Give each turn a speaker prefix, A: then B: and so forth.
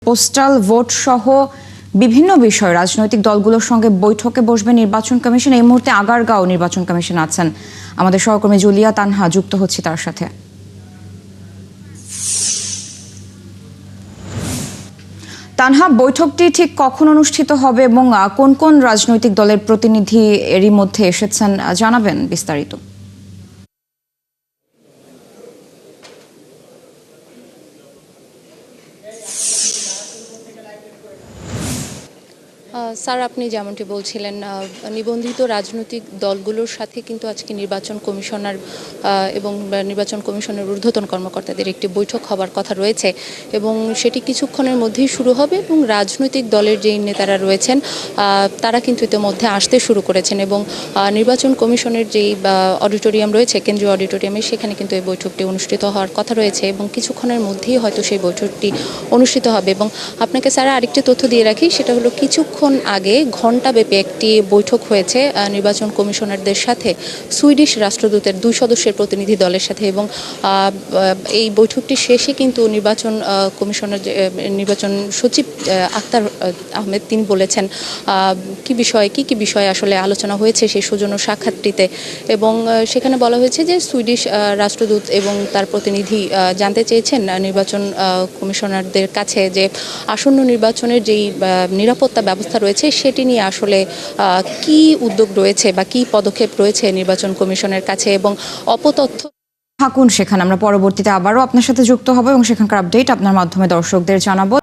A: Postal vote সহ বিভিন্ন বিষয় রাজনৈতিক দলগুলোর সঙ্গে বৈঠকে বসবে নির্বাচন কমিশন। এই মুহূর্তে আগারগাঁও নির্বাচন কমিশন আছেন আমাদের সহকর্মী জুলিয়া তানহা, যুক্ত হচ্ছে তার সাথে। তানহা, বৈঠকটি ঠিক কখন অনুষ্ঠিত হবে এবং কোন কোন রাজনৈতিক দলের প্রতিনিধি এরই মধ্যে এসেছেন জানাবেন বিস্তারিত।
B: স্যার, আপনি যেমনটি বলছিলেন, নিবন্ধিত রাজনৈতিক দলগুলোর সাথে কিন্তু আজকে নির্বাচন কমিশনার এবং নির্বাচন কমিশনের ঊর্ধ্বতন কর্মকর্তাদের একটি বৈঠক হবার কথা রয়েছে এবং সেটি কিছুক্ষণের মধ্যেই শুরু হবে এবং রাজনৈতিক দলের যেই নেতারা রয়েছেন তারা কিন্তু ইতিমধ্যে আসতে শুরু করেছেন এবং নির্বাচন কমিশনের যেই অডিটোরিয়াম রয়েছে, কেন্দ্রীয় অডিটোরিয়ামে, সেখানে কিন্তু এই বৈঠকটি অনুষ্ঠিত হওয়ার কথা রয়েছে এবং কিছুক্ষণের মধ্যেই হয়তো সেই বৈঠকটি অনুষ্ঠিত হবে। এবং আপনাকে স্যার আরেকটি তথ্য দিয়ে রাখি, সেটা হলো কিছুক্ষণ আগে ঘণ্টাব্যাপী একটি বৈঠক হয়েছে নির্বাচন কমিশনারদের সাথে সুইডিশ রাষ্ট্রদূতের 2 সদস্যের প্রতিনিধি দলের সাথে এবং এই বৈঠকটি শেষে কিন্তু নির্বাচন কমিশনার নির্বাচন সচিব আক্তার আহমেদ তিনি বলেছেন কি বিষয়ে আসলে আলোচনা হয়েছে সেই সৌজন্য সাক্ষাৎটিতে এবং সেখানে বলা হয়েছে যে সুইডিশ রাষ্ট্রদূত এবং তার প্রতিনিধি জানতে চেয়েছেন নির্বাচন কমিশনারদের কাছে যে আসন্ন নির্বাচনের যেই নিরাপত্তা ব্যবস্থা রয়েছে সেটি নিয়ে আসলে কি উদ্যোগ রয়েছে বা কি পদক্ষেপ রয়েছে নির্বাচন কমিশনের কাছে এবং অপতথ্য
A: থাকুন সেখানে। আমরা পরবর্তীতে আবারও আপনার সাথে যুক্ত হব এবং সেখানকার আপডেট আপনার মাধ্যমে দর্শকদের জানাবো।